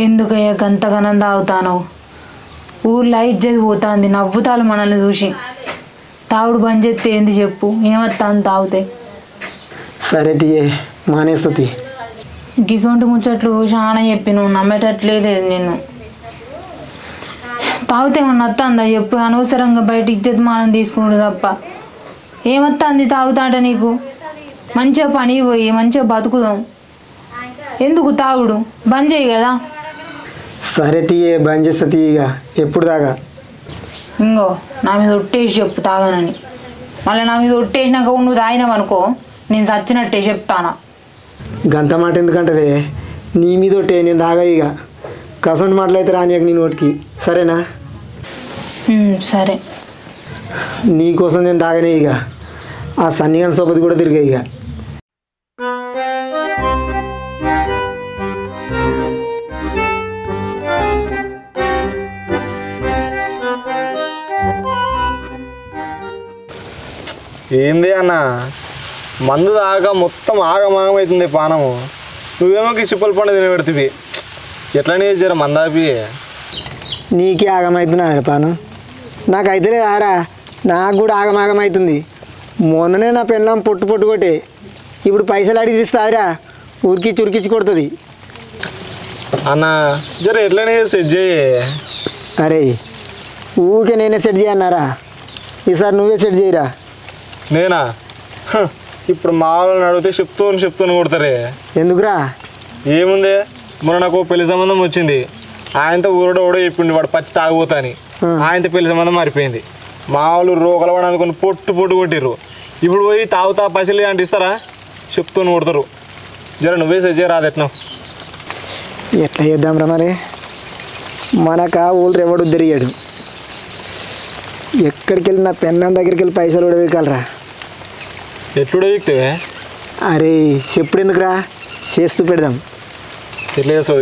ఎందుకయ్యా గంతగనం తాగుతాను? ఊర్లో ఇజ్జత్ పోతుంది, నవ్వుతాలు మనల్ని చూసి. తాగుడు బంద్ చేస్తే ఏంది చెప్పు, ఏమత్తాను తాగితే? సరే తీయే, మానేస్తుంది. గిసొంటి ముచ్చట్లు చాలా చెప్పి నువ్వు నమ్మేటట్లే లేదు. నిన్ను తాగితే ఏమన్నా వస్తుందా చెప్పు? అనవసరంగా బయట ఇజ్జత్ మానం తీసుకుంటు తప్ప ఏమత్తాంది తాగుతాంట నీకు? మంచిగా పని పోయి మంచిగా బతుకుదాం. ఎందుకు తాగుడు? బంద్ చేయి కదా. సరే తీయే, బంద్ చేస్తా తీయగా. ఎప్పుడు దాకా? ఇంకో నా మీద ఒట్టేసి చెప్పు తాగనని. మళ్ళీ నా మీద ఒట్టేసినాక నువ్వు తాగినావనుకో నేను చచ్చినట్టే చెప్తానా. గంత మాట ఎందుకంటే నీ మీద ఒట్టే, నేను తాగా. ఇక కసంటి మాటలైతే రానియక నీ నోటికి, సరేనా? సరే. నీకోసం నేను తాగనే. ఇక ఆ సన్నిగాని సోపతి కూడా తిరిగా. ఇక ఏంది అన్న, మందు తాగా మొత్తం ఆగమాగమవుతుంది పానము. నువ్వేమో చిప్పల పండు తినబెడుతుంది. ఎట్లనే జర మందాపి. నీకే ఆగమవుతున్నా పాను, నాకైతే ఆరా. నాకు కూడా ఆగమాగమవుతుంది. మొన్ననే నా పెళ్ళం పొట్టు పొట్టు కొట్టే, ఇప్పుడు పైసలు అడిగి తీస్తాదిరా, ఉరికిచ్చి ఉరికిచ్చి కొడుతుంది. అన్న జర ఎట్లనే సెట్ చేయి. అరే ఊరికే నేనే సెట్ చేయన్నారా? ఈసారి నువ్వే సెట్ చేయరా. నేనా? ఇప్పుడు మా వాళ్ళని అడిగితే చెప్తూనే కొడతారే. ఎందుకురా? ఏముంది, మొన్న నాకు పెళ్లి సంబంధం వచ్చింది. ఆయనతో ఊరడో చెప్పిండు వాడు పచ్చి తాగిపోతా అని. ఆయనతో పెళ్లి సంబంధం మారిపోయింది. మా వాళ్ళు రోగలవాడు అనుకుని పొట్టు కొట్టిర్రు. ఇప్పుడు పోయి తాగుతా పైసలు అంటే ఇస్తారా? చెప్తూనే కొడతారు. జర నువ్వే సెట్ చేయరా. అది ఎట్లా ఎట్లా చేద్దాంరా మరి? మనక ఊళ్ళు ఎవడు తిరిగాడు. ఎక్కడికి వెళ్ళి నా పెన్నం దగ్గరికి వెళ్ళి పైసలు కూడా వేయగలరా? ఎట్లుడే వీక్తే? అరే చెప్పుడు ఎందుకురా, చేస్తూ పెడదాం. ఎట్లా చేస్తావు?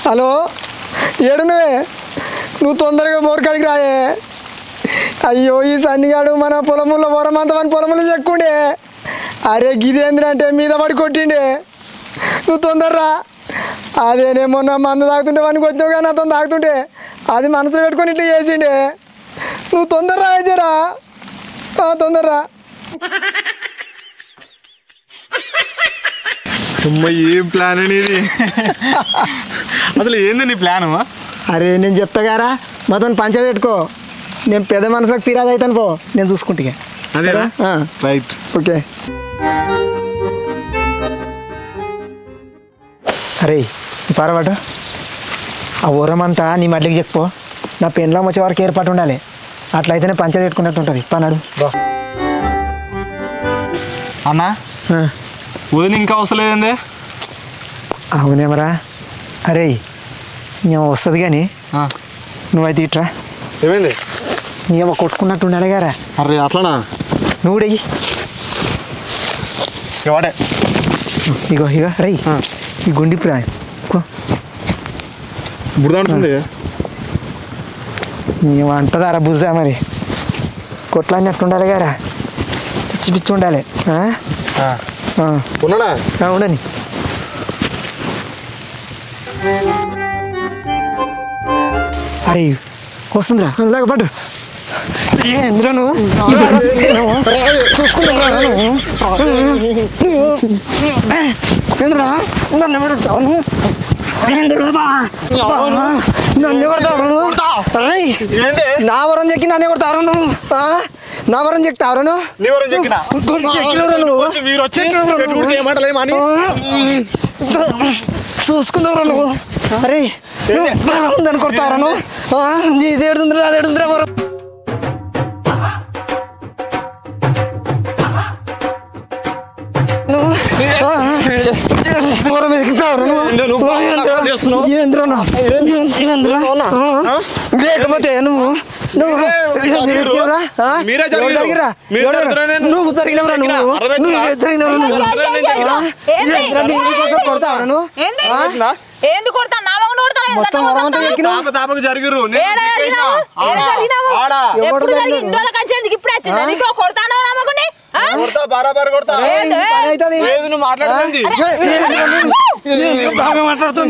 హలో, ఏడునవే? నువ్వు తొందరగా బోర్కాడికి రాయే. అయ్యో ఈ సన్నిగాడు మన పొలముల్లో వరమంతా మన పొలములు చెక్కుండే. అరే గిదేంద్ర అంటే మీద పడి కొట్టిండే. నువ్వు తొందరరా. అదేనే మొన్న మందు తాగుతుంటే వానికి వచ్చావు కానీ అతను తాగుతుంటే అది మనసులో పెట్టుకొని ఇట్లా చేసిండే. నువ్వు తొందరరా అయితేరా, తొందరరా. ఏం ప్లాన్ అనేది? అసలు ఏంది నీ ప్లాను? అరే నేను చెప్తా గారా, మొత్తం పంచాయతీ పెట్టుకో. నేను పెద్ద మనసులకు ఫిరాదు అవుతాను పో, నేను చూసుకుంటా. అదేరా? Right, okay. అరే పర్వాటు, ఆ ఊరమంతా నీ మడ్లకి చెప్పు. నా పెన్లో వచ్చే వరకు ఏర్పాటు ఉండాలి. అట్లయితేనే పంచాయతీ పెట్టుకున్నట్టు ఉంటుంది. పన్నాడు అన్నా. వదిన ఇంకా వస్తలేదండి? అవునేమరా. అరే నేను వస్తుంది కానీ నువ్వైతే ఇట్రా. ఏమైంది? నీవ కొట్టుకున్నట్టు ఉండాలి గారా. అరే అట్లనా? నువ్వు డయ్యి. వాడే ఇగో ఇగో రై, ఈ గుండిపురా బుడదాడుతుంది. నీవు అంటదారా బుజ్జా మరి. కొట్లాడినట్టు ఉండాలి గారా, పిచ్చి పిచ్చి ఉండాలి. ఉన్నాడా? ఉండని. అరే వస్తుందిరా, లాగ పడ్డు. ఏంద్రా నువ్వు చూసుకున్నారా? నన్ను పెడతావు నువ్వు, నన్ను కొడతావు నువ్వు. నా వరం చెక్కి నన్నే కొడతారు నువ్వు. నా వరం చెక్తారు చూసుకుందావురా నువ్వు. అరే ఉందని కొడతారా నువ్వు? ఇది ఏడుందిరా అది ఏడుందిరా వరం. లేకపోతే నువ్వు కొడతాను కొడతా బరాబర్ కొడతా లేదు నువ్వు మాట్లాడుతుంది బాగా మాట్లాడుతావు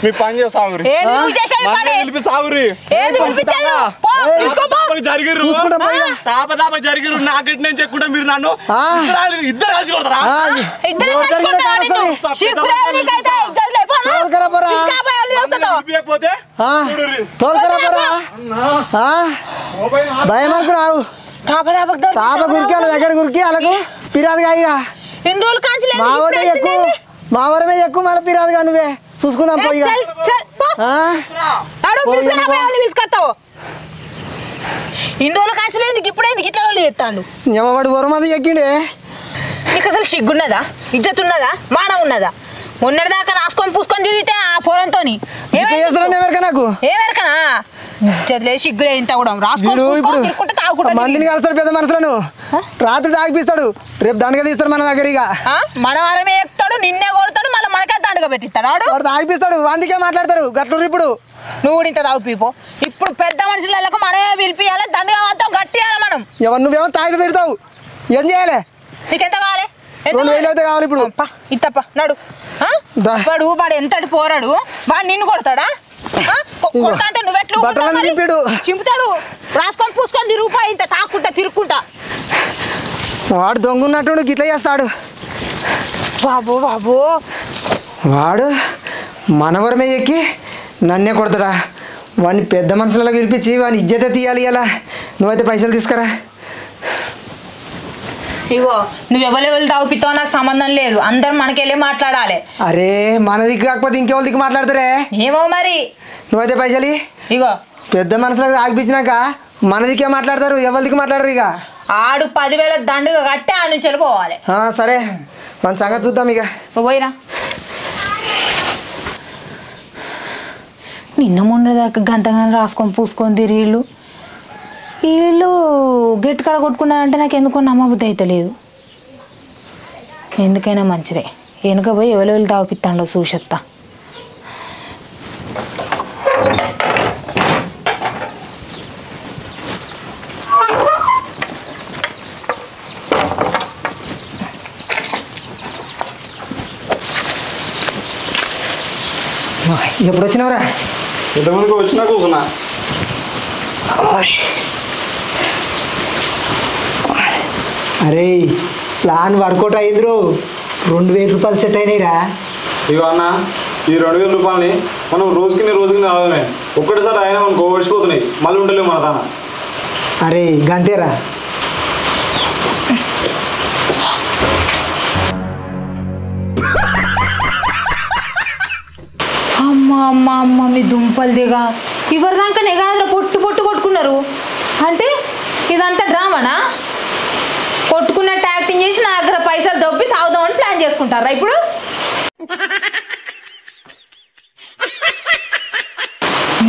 మీ పని చేసి సాగురి నిలిపి సాగురి జరిగిరు తాప జరిగిరు నాకెట్ నేను చెక్కుంటా మీరు నన్ను ఇద్దరు కలిసి కొడతారా భయం అనుకున్నావు తాప గురికి వాళ్ళ దగ్గర గురికి అలాగూ పిరాదుగా ఇక మావడే ఎక్కువ మావరమే ఎక్కువ మళ్ళీ పిరాదుగా నువ్వే చూసుకున్నాం పోయి ఇన్ని రోజులు కాసలేదు ఇప్పుడే ఇట్లా చేస్తాడు ఎవడు వరమది ఎక్కిండే నీకు అసలు సిగ్గున్నదా ఇజ్జత్ ఉన్నదా మానవ ఉన్నదా మొన్నటిదాకా రాసుకొని పూసుకొని తిరిగితే ఆ పొలంతో ఎవరికా నాకు ఏవరకనా ఇజ్జత్ లేదు సిగ్గు లేదు ఇంత కూడా రాసుకొని మందిని కలుస్తాడు పెద్ద మనుషులను రాత్రి తాగిపిస్తాడు రేపు దండగా తీస్తాడు మన దగ్గర ఇక మన వారమే ఎక్కుతాడు నిన్నే కొడతాడు మళ్ళీ మనకే దండగా పెట్టిస్తాడు వాడు తాగిపిస్తాడు అందుకే మాట్లాడతాడు గట్లు ఇప్పుడు నువ్వు కూడా ఇంత తాగు పీపో ఇప్పుడు పెద్ద మనుషులకు మనమే పిలిపియాలి దండగా మాత్రం గట్టియాలి మనం ఎవరు నువ్వేమో తాగి తిడతావు ఏం చేయాలి నీకెంత కావాలి 2000 అయితే కావాలి ఇప్పుడు ఇత్తప్ప నాడు వాడు ఎంతటి పోరాడు వాడు నిన్ను కొడతాడా కొడతా అంటే నువ్వెట్లు చింపుతాడు రాసుకొని పూసుకొని రూపాయి ఇంత తాకుంటా తిరుక్కుంటా వాడు దొంగన్నట్టు గిట్లా చేస్తాడు బాబు బాబు వాడు మనవరమే ఎక్కి నన్నే కొడతాడా వాడిని పెద్ద మనుషులలో పిలిపించి వాడిని ఇజ్జత తీయాలి ఇలా నువ్వైతే పైసలు తీసుకురా ఇగో నువ్వు ఎవరెవరు తాగుపిస్తావు నాకు సంబంధం లేదు అందరం మనకెళ్ళి మాట్లాడాలి అరే మన దిక్కు కాకపోతే ఇంకెవరి దిక్కు మాట్లాడతారే ఏమో మరి నువ్వైతే పైసలు ఇగో పెద్ద మనుషులకు ఆగిపించినాక మన దిక్కే మాట్లాడతారు ఎవరి దిక్కు మాట్లాడరు ఇక ఆడు 10,000 దండగా కట్టి ఆ నుంచి వెళ్ళిపోవాలి సరే మన సంగతి చూద్దాం ఇక పోయిరా నిన్న మొన్నదాకా గంతగానే రాసుకొని పూసుకొని తిరిగి వీళ్ళు గట్టి కడ కొట్టుకున్నారంటే నాకు ఎందుకో నమ్మబుద్ధి అయితే లేదు ఎందుకైనా మంచిదే వెనుక పోయి ఎవరెవరు తాగిపిస్తాండో చూసేస్తా ఎప్పుడు వచ్చినావురా ఇంతమందికి వచ్చినా కూర్చున్నా అరే ప్లాన్ వర్కౌట్ అయ్యిందిరు 2000 రూపాయలు సెట్ అయినాయిరా ఇక అన్న ఈ 2000 రూపాయలని మనం రోజుకి రావడమే ఒక్కటిసారి అయినా మనకు ఓడిచిపోతున్నాయి మళ్ళీ ఉండలేము మన తాన అరే గంతేరా అమ్మ అమ్మ అమ్మ మీ దుంపలు దిగా ఎవరి దాకానే కాదురా పొట్టు పొట్టు కొట్టుకున్నారు అంటే ఇదంతా డ్రామానా కొట్టుకున్నట్టు యాక్టింగ్ చేసి నా దగ్గర పైసలు దొబ్బి తాగుదామని ప్లాన్ చేసుకుంటారా ఇప్పుడు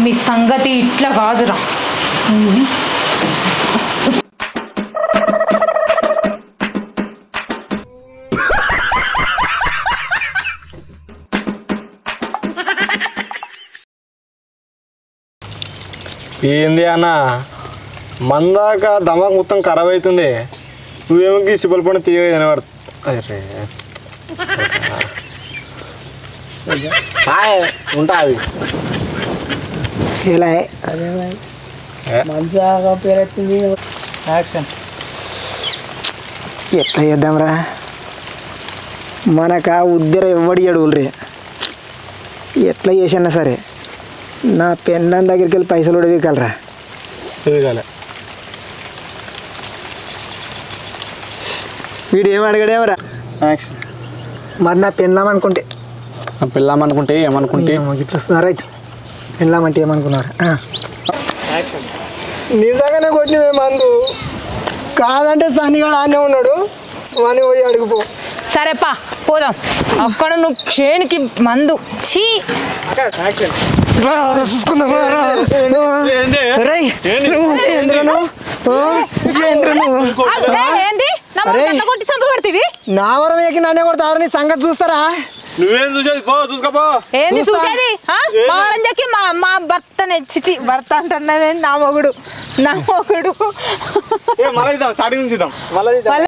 మీ సంగతి ఇట్లా కాదురా ఏంది అన్న మందాక దమాక్ మొత్తం ఖరాబ్ అవుతుంది నువ్వేమో సిబ్బల పని తీయ తినబడు ఉంటుంది ఇలా మంచిగా పేరెత్తుంది ఎట్లా చేద్దాంరా మనకు ఉద్దర ఎవడి అడుగులు ఎట్లా చేసినా సరే నా పెన్నాన్ దగ్గరికి వెళ్ళి పైసలు కూడా దిగలరా దిగాలి వీడు ఏం అడగడేమరా మరి నా పెళ్ళామనుకుంటే పిల్లామనుకుంటే ఏమనుకుంటే ఇట్లా వస్తున్నా రైట్ పెళ్ళామంటే ఏమనుకున్నారు నిజంగానే కొట్టినవే మందు కాదంటే సన్నిగాడు ఆనే ఉన్నాడు అని పోయి అడుగుపో సరేపా పోదాం అక్కడ నువ్వు చేనికి మందు చీ నా వరం ఎక్కి నన్నే కొడతారు నీ సంగతి చూస్తారా నువ్వేం చూసేది పో చూసుకోపో ఏంది చూసేది మా భర్తనే చిచి భర్త అంటున్నది నా మొగుడు మళ్ళీ స్టార్టింగ్ నుంచి